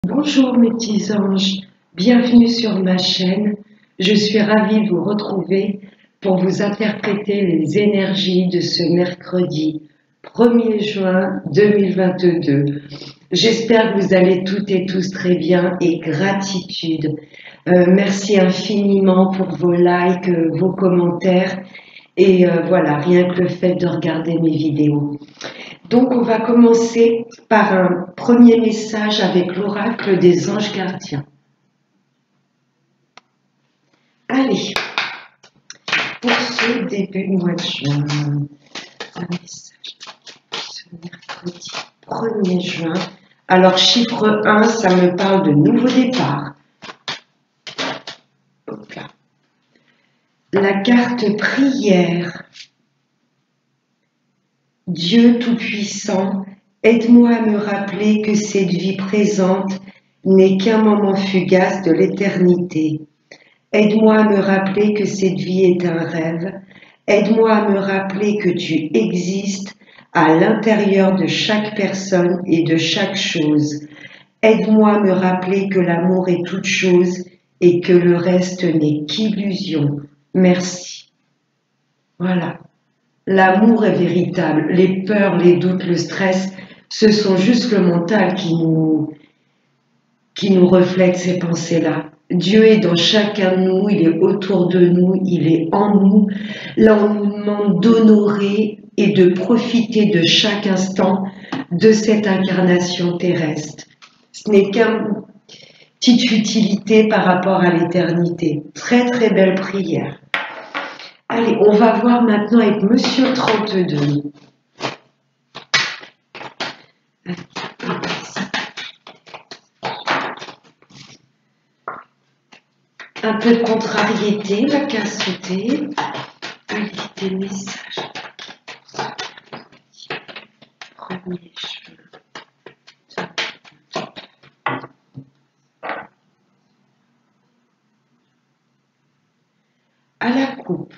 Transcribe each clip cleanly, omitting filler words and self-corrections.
Bonjour mes petits anges, bienvenue sur ma chaîne. Je suis ravie de vous retrouver pour vous interpréter les énergies de ce mercredi 1er juin 2022. J'espère que vous allez toutes et tous très bien et gratitude. Merci infiniment pour vos likes, vos commentaires et voilà, rien que le fait de regarder mes vidéos. Donc on va commencer par un premier message avec l'oracle des anges gardiens. Allez, pour ce début de mois de juin, un message ce mercredi 1er juin. Alors chiffre 1, ça me parle de nouveau départ. Hop là. La carte prière. Dieu Tout-Puissant, aide-moi à me rappeler que cette vie présente n'est qu'un moment fugace de l'éternité. Aide-moi à me rappeler que cette vie est un rêve. Aide-moi à me rappeler que tu existes à l'intérieur de chaque personne et de chaque chose. Aide-moi à me rappeler que l'amour est toute chose et que le reste n'est qu'illusion. Merci. Voilà. L'amour est véritable. Les peurs, les doutes, le stress, ce sont juste le mental qui nous reflète ces pensées-là. Dieu est dans chacun de nous, il est autour de nous, il est en nous. Là, on nous demande d'honorer et de profiter de chaque instant de cette incarnation terrestre. Ce n'est qu'une petite futilité par rapport à l'éternité. Très très belle prière. Allez, on va voir maintenant avec Monsieur 32. Un peu de contrariété, la casse-sauter. Allez, des messages. 1er juin. À la coupe.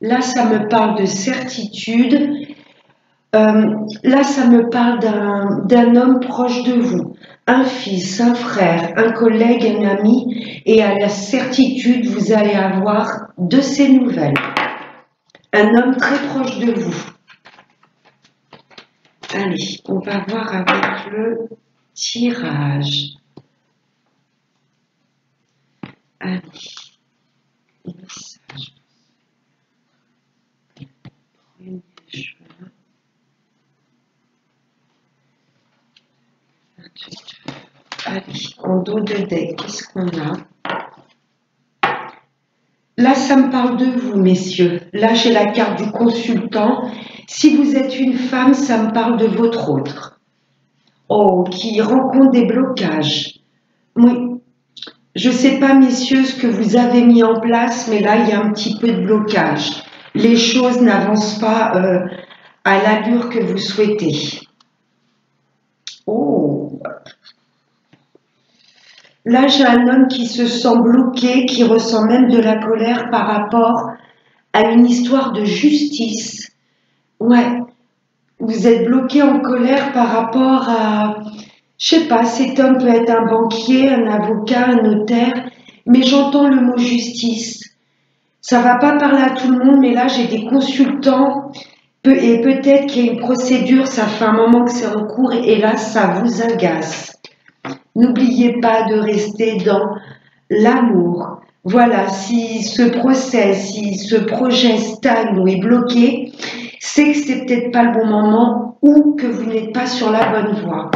Là, ça me parle de certitude. Là, ça me parle d'un homme proche de vous. Un fils, un frère, un collègue, un ami. Et à la certitude, vous allez avoir de ces nouvelles. Un homme très proche de vous. Allez, on va voir avec le tirage. Allez, message. 1er juin. Allez, en dos de deck, qu'est-ce qu'on a? Là, ça me parle de vous, messieurs. Là, j'ai la carte du consultant. Si vous êtes une femme, ça me parle de votre autre. Oh, qui rencontre des blocages. Oui. Je ne sais pas, messieurs, ce que vous avez mis en place, mais là, il y a un petit peu de blocage. Les choses n'avancent pas à l'allure que vous souhaitez. Oh. Là, j'ai un homme qui se sent bloqué, qui ressent même de la colère par rapport à une histoire de justice. Ouais, vous êtes bloqué en colère par rapport à... Je sais pas, cet homme peut être un banquier, un avocat, un notaire, mais j'entends le mot justice. Ça va pas parler à tout le monde, mais là, j'ai des consultants, et peut-être qu'il y a une procédure, ça fait un moment que c'est en cours, et là, ça vous agace. N'oubliez pas de rester dans l'amour. Voilà, si ce procès, si ce projet stagne ou est bloqué, c'est que c'est peut-être pas le bon moment ou que vous n'êtes pas sur la bonne voie.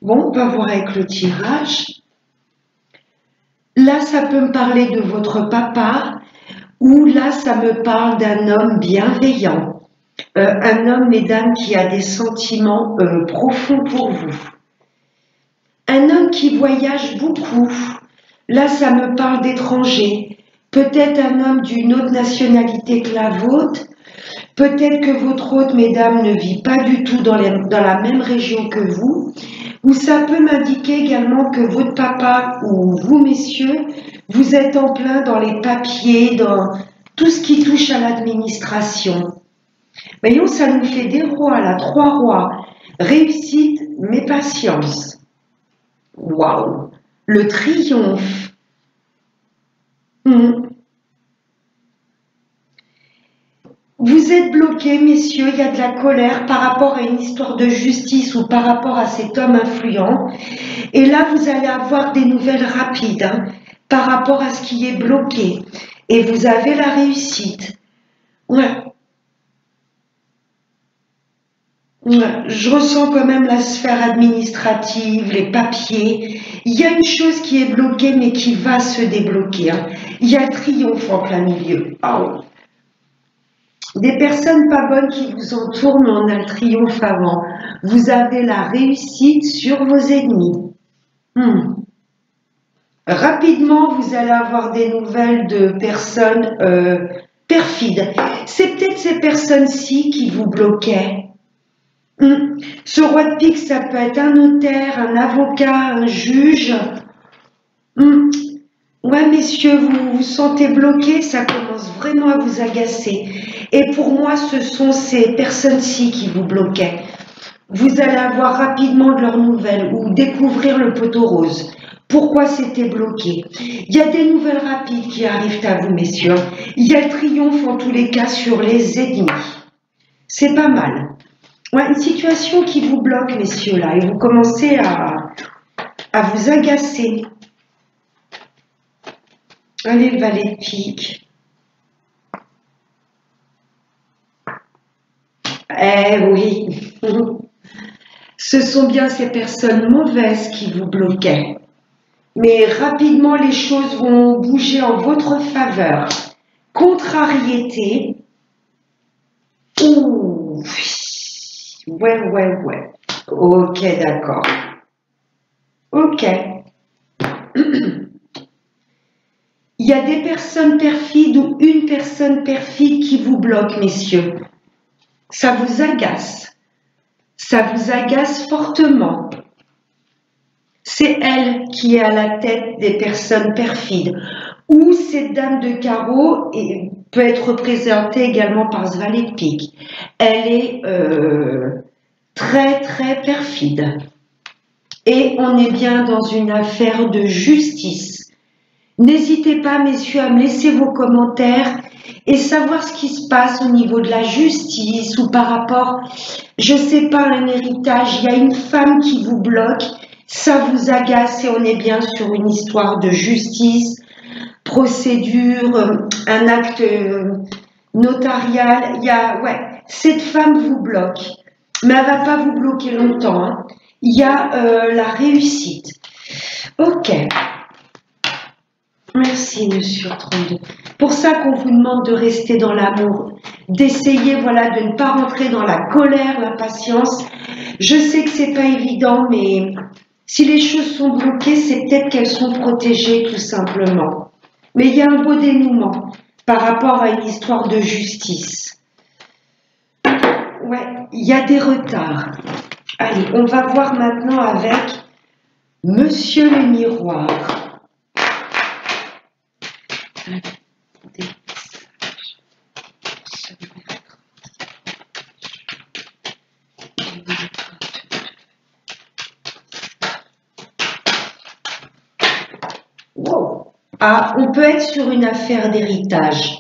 Bon, on va voir avec le tirage. Là, ça peut me parler de votre papa ou là, ça me parle d'un homme bienveillant. Un homme, mesdames, qui a des sentiments profonds pour vous. Un homme qui voyage beaucoup. Là, ça me parle d'étrangers. Peut-être un homme d'une autre nationalité que la vôtre. Peut-être que votre hôte, mesdames, ne vit pas du tout dans la même région que vous. Ou ça peut m'indiquer également que votre papa ou vous, messieurs, vous êtes en plein dans les papiers, dans tout ce qui touche à l'administration. Voyons, ça nous fait des rois, là, 3 rois. Réussite, mais patience. Waouh! Le triomphe. Hmm. Vous êtes bloqués, messieurs, il y a de la colère par rapport à une histoire de justice ou par rapport à cet homme influent. Et là, vous allez avoir des nouvelles rapides hein, par rapport à ce qui est bloqué. Et vous avez la réussite. Ouais. Ouais. Je ressens quand même la sphère administrative, les papiers. Il y a une chose qui est bloquée, mais qui va se débloquer. Hein. Il y a triomphe en plein milieu. Oh. Des personnes pas bonnes qui vous entourent, mais on a le triomphe avant. Vous avez la réussite sur vos ennemis. Hmm. Rapidement, vous allez avoir des nouvelles de personnes perfides. C'est peut-être ces personnes-ci qui vous bloquaient. Ce roi de pique, ça peut être un notaire, un avocat, un juge. Ouais, messieurs, vous vous sentez bloqué, ça commence vraiment à vous agacer. Et pour moi, ce sont ces personnes-ci qui vous bloquaient. Vous allez avoir rapidement de leurs nouvelles ou découvrir le poteau rose. Pourquoi c'était bloqué? Il y a des nouvelles rapides qui arrivent à vous, messieurs. Il y a le triomphe en tous les cas sur les ennemis. C'est pas mal. Ouais, une situation qui vous bloque, messieurs, là, et vous commencez à vous agacer. Allez, le valet de pique. Eh oui. Ce sont bien ces personnes mauvaises qui vous bloquaient. Mais rapidement, les choses vont bouger en votre faveur. Contrariété. Ouh. Ouais. Ok, d'accord. Ok. Il y a des personnes perfides ou une personne perfide qui vous bloque, messieurs. Ça vous agace. Ça vous agace fortement. C'est elle qui est à la tête des personnes perfides. Ou cette dame de carreau peut être représentée également par ce valet de pique. Elle est très très perfide. Et on est bien dans une affaire de justice. N'hésitez pas, messieurs, à me laisser vos commentaires et savoir ce qui se passe au niveau de la justice ou par rapport, je sais pas, à un héritage. Il y a une femme qui vous bloque, ça vous agace et on est bien sur une histoire de justice, procédure, un acte notarial. Cette femme vous bloque, mais elle va pas vous bloquer longtemps. Hein. Il y a la réussite. Ok. Merci, monsieur 32. Pour ça qu'on vous demande de rester dans l'amour, d'essayer de ne pas rentrer dans la colère, la patience. Je sais que c'est pas évident, mais si les choses sont bloquées, c'est peut-être qu'elles sont protégées tout simplement. Mais il y a un beau dénouement par rapport à une histoire de justice. Ouais, il y a des retards. Allez, on va voir maintenant avec Monsieur le Miroir. Wow. Ah, on peut être sur une affaire d'héritage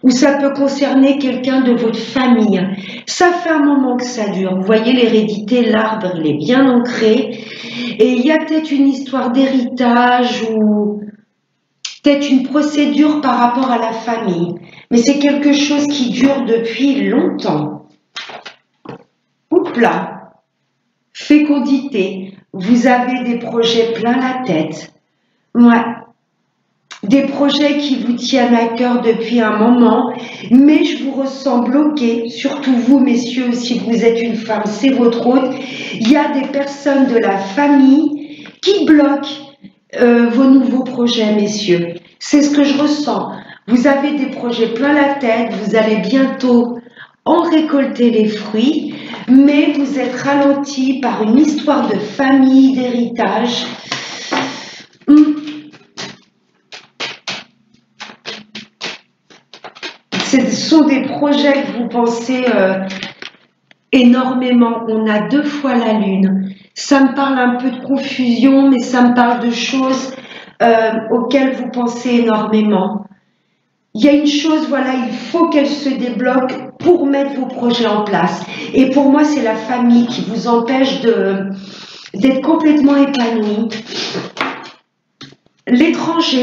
ou ça peut concerner quelqu'un de votre famille. Ça fait un moment que ça dure. Vous voyez l'hérédité, l'arbre, il est bien ancré et il y a peut-être une histoire d'héritage ou peut-être une procédure par rapport à la famille, mais c'est quelque chose qui dure depuis longtemps. Oups là, fécondité, vous avez des projets plein la tête. Ouais, des projets qui vous tiennent à cœur depuis un moment, mais je vous ressens bloqué, surtout vous messieurs, si vous êtes une femme, c'est votre hôte. Il y a des personnes de la famille qui bloquent vos nouveaux projets, messieurs. C'est ce que je ressens. Vous avez des projets plein la tête, vous allez bientôt en récolter les fruits, mais vous êtes ralenti par une histoire de famille, d'héritage. Ce sont des projets que vous pensez énormément. On a 2 fois la lune. Ça me parle un peu de confusion, mais ça me parle de choses auxquelles vous pensez énormément. Il y a une chose, voilà, il faut qu'elle se débloque pour mettre vos projets en place. Et pour moi, c'est la famille qui vous empêche d'être complètement épanoui. L'étranger,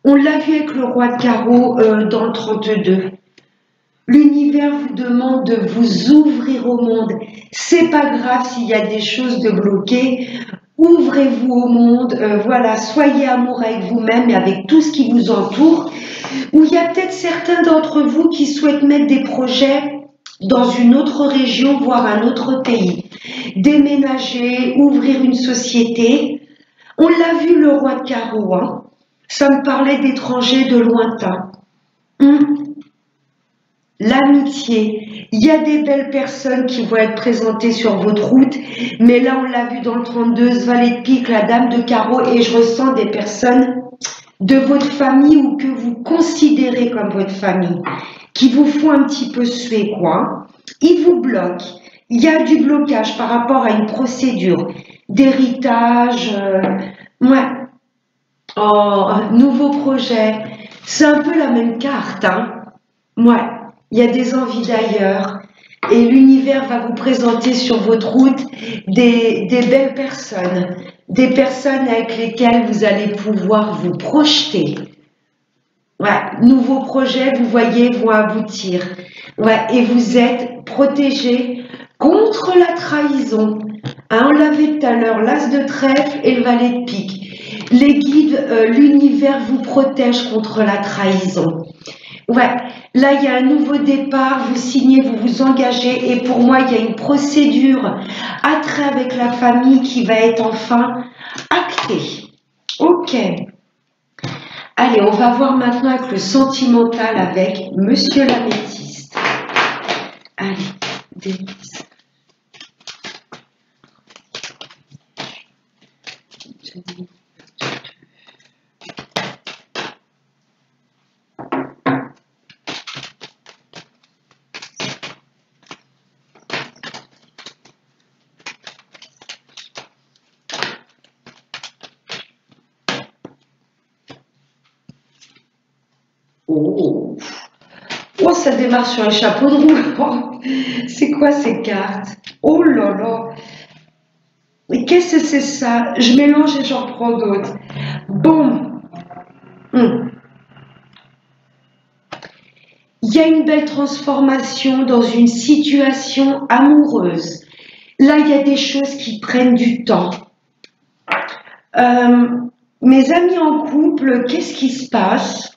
on l'a vu avec le roi de carreau dans le 32. L'univers vous demande de vous ouvrir au monde. C'est pas grave s'il y a des choses de bloquées. Ouvrez-vous au monde, voilà, soyez amour avec vous-même et avec tout ce qui vous entoure. Ou il y a peut-être certains d'entre vous qui souhaitent mettre des projets dans une autre région, voire un autre pays. Déménager, ouvrir une société. On l'a vu, le roi de carreau, hein. Ça me parlait d'étrangers, de lointains. L'amitié. Il y a des belles personnes qui vont être présentées sur votre route, mais là, on l'a vu dans le 32, ce valet de pique, la dame de carreau, et je ressens des personnes de votre famille ou que vous considérez comme votre famille, qui vous font un petit peu suer, quoi. Ils vous bloquent. Il y a du blocage par rapport à une procédure d'héritage. Ouais. Oh, un nouveau projet. C'est un peu la même carte, hein. Ouais. Il y a des envies d'ailleurs. Et l'univers va vous présenter sur votre route des belles personnes. Des personnes avec lesquelles vous allez pouvoir vous projeter. Ouais, nouveaux projets, vous voyez, vont aboutir. Ouais, et vous êtes protégé contre la trahison. Hein, on l'a vu tout à l'heure, l'as de trèfle et le valet de pique. Les guides, l'univers vous protège contre la trahison. Ouais, là il y a un nouveau départ, vous signez, vous vous engagez, et pour moi il y a une procédure attrait avec la famille qui va être enfin actée. Ok. Allez, on va voir maintenant avec le sentimental avec Monsieur l'Améthyste. Allez, délice. Oh. Oh, ça démarre sur un chapeau de roue. Oh, c'est quoi ces cartes? Oh là là. Mais qu'est-ce que c'est ça? Je mélange et j'en prends d'autres. Bon. Il y a une belle transformation dans une situation amoureuse. Là, il y a des choses qui prennent du temps. Mes amis en couple, qu'est-ce qui se passe?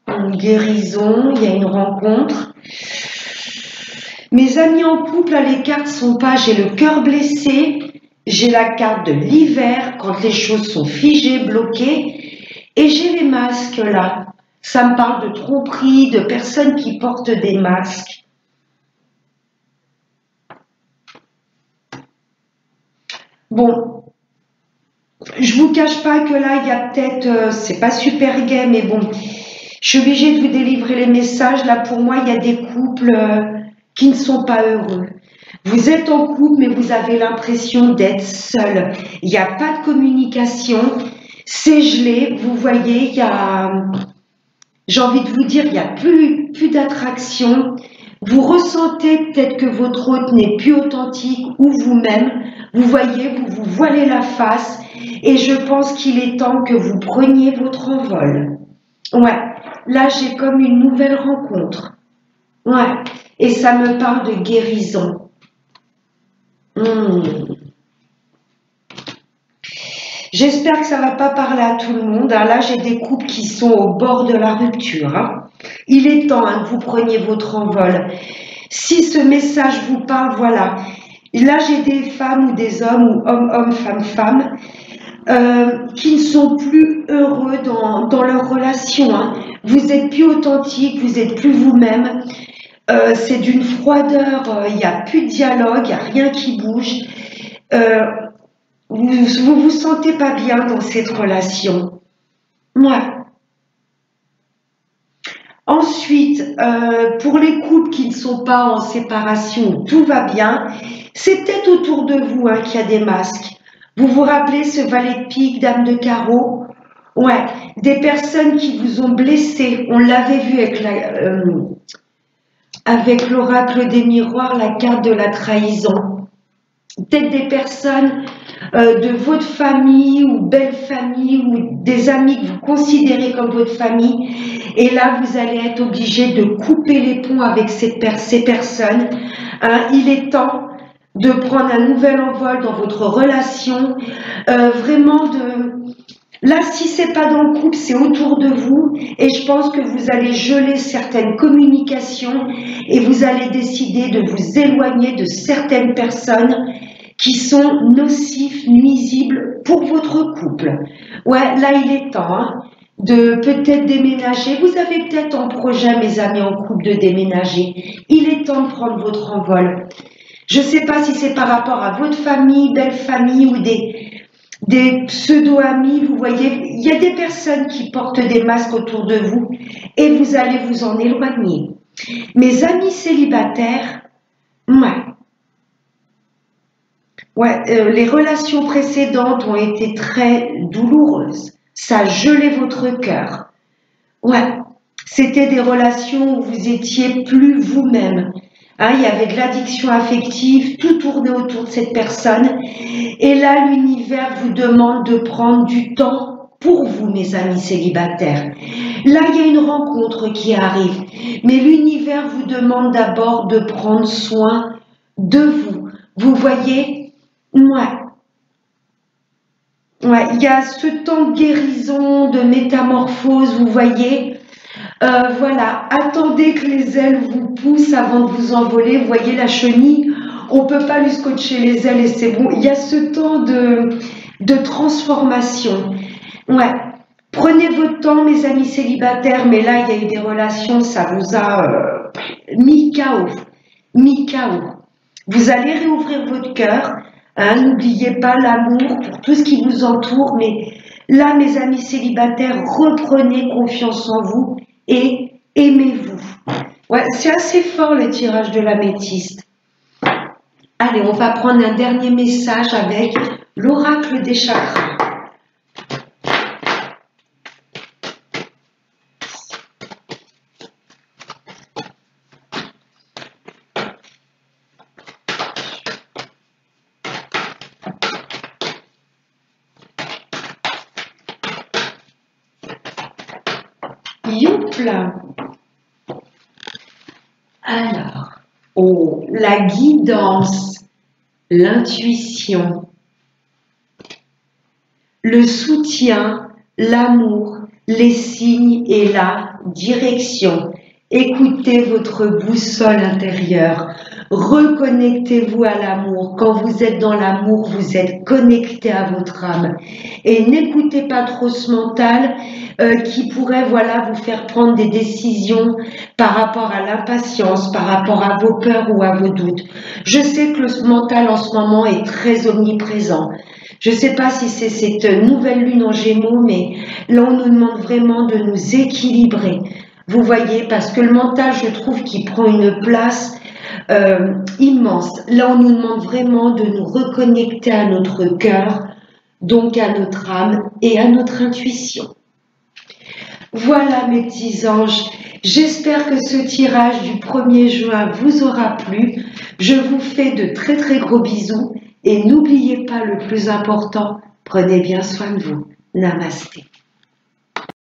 Une guérison, il y a une rencontre. Mes amis en couple, là, les cartes sont pas, j'ai le cœur blessé, j'ai la carte de l'hiver, quand les choses sont figées, bloquées, et j'ai les masques là. Ça me parle de tromperie, de personnes qui portent des masques. Bon, je vous cache pas que là, il y a peut-être, c'est pas super gai, mais bon, je suis obligée de vous délivrer les messages. Là, pour moi, il y a des couples qui ne sont pas heureux. Vous êtes en couple, mais vous avez l'impression d'être seul. Il n'y a pas de communication, c'est gelé. Vous voyez, il y a, j'ai envie de vous dire, il n'y a plus d'attraction. Vous ressentez peut-être que votre hôte n'est plus authentique ou vous-même. Vous voyez, vous vous voilez la face. Et je pense qu'il est temps que vous preniez votre envol. Ouais, là j'ai comme une nouvelle rencontre. Ouais, et ça me parle de guérison. J'espère que ça ne va pas parler à tout le monde. Hein. Là, j'ai des couples qui sont au bord de la rupture. Hein. Il est temps que vous preniez votre envol. Si ce message vous parle, voilà. Là, j'ai des femmes ou des hommes, ou hommes, femmes, qui ne sont plus heureux dans leur relation. Hein. Vous n'êtes plus authentique, vous n'êtes plus vous-même. C'est d'une froideur, il n'y a plus de dialogue, il n'y a rien qui bouge. Vous vous sentez pas bien dans cette relation. Ouais. Ensuite, pour les couples qui ne sont pas en séparation, tout va bien. C'est peut-être autour de vous hein, qu'il y a des masques. Vous vous rappelez ce valet de pique, dame de carreau? Ouais, des personnes qui vous ont blessé. On l'avait vu avec l'oracle des miroirs, la carte de la trahison. Peut-être des personnes de votre famille ou belle famille ou des amis que vous considérez comme votre famille. Et là, vous allez être obligé de couper les ponts avec ces personnes. Hein, il est temps de prendre un nouvel envol dans votre relation. Vraiment de... Là, si c'est pas dans le couple, c'est autour de vous. Et je pense que vous allez geler certaines communications et vous allez décider de vous éloigner de certaines personnes qui sont nocifs, nuisibles pour votre couple. Ouais, là, il est temps hein, de peut-être déménager. Vous avez peut-être en projet, mes amis en couple, de déménager. Il est temps de prendre votre envol. Je ne sais pas si c'est par rapport à votre famille, belle famille ou des pseudo-amis, vous voyez, il y a des personnes qui portent des masques autour de vous et vous allez vous en éloigner. Mes amis célibataires, les relations précédentes ont été très douloureuses. Ça a gelé votre cœur. Ouais, c'était des relations où vous étiez plus vous-même. Hein, il y avait de l'addiction affective, tout tournait autour de cette personne. Et là, l'univers vous demande de prendre du temps pour vous, mes amis célibataires. Là, il y a une rencontre qui arrive. Mais l'univers vous demande d'abord de prendre soin de vous. Vous voyez? Ouais, il y a ce temps de guérison, de métamorphose, vous voyez. Voilà, attendez que les ailes vous poussent avant de vous envoler. Vous voyez la chenille, on ne peut pas lui scotcher les ailes et c'est bon. Il y a ce temps de transformation. Ouais, prenez votre temps, mes amis célibataires, mais là, il y a eu des relations, ça vous a mis KO. Vous allez réouvrir votre cœur. Hein, n'oubliez pas l'amour pour tout ce qui vous entoure, mais là, mes amis célibataires, reprenez confiance en vous et aimez-vous. Ouais, c'est assez fort le tirage de l'améthyste. Allez, on va prendre un dernier message avec l'oracle des chakras. Youpla. Alors, la guidance, l'intuition, le soutien, l'amour, les signes et la direction. Écoutez votre boussole intérieure. Reconnectez-vous à l'amour. Quand vous êtes dans l'amour, vous êtes connecté à votre âme. Et n'écoutez pas trop ce mental qui pourrait vous faire prendre des décisions par rapport à l'impatience, par rapport à vos peurs ou à vos doutes. Je sais que le mental en ce moment est très omniprésent. Je ne sais pas si c'est cette nouvelle lune en Gémeaux, mais là on nous demande vraiment de nous équilibrer. Vous voyez, parce que le mental, je trouve qu'il prend une place immense. Là, on nous demande vraiment de nous reconnecter à notre cœur, donc à notre âme et à notre intuition. Voilà mes petits anges, j'espère que ce tirage du 1er juin vous aura plu. Je vous fais de très très gros bisous et n'oubliez pas le plus important, prenez bien soin de vous. Namasté.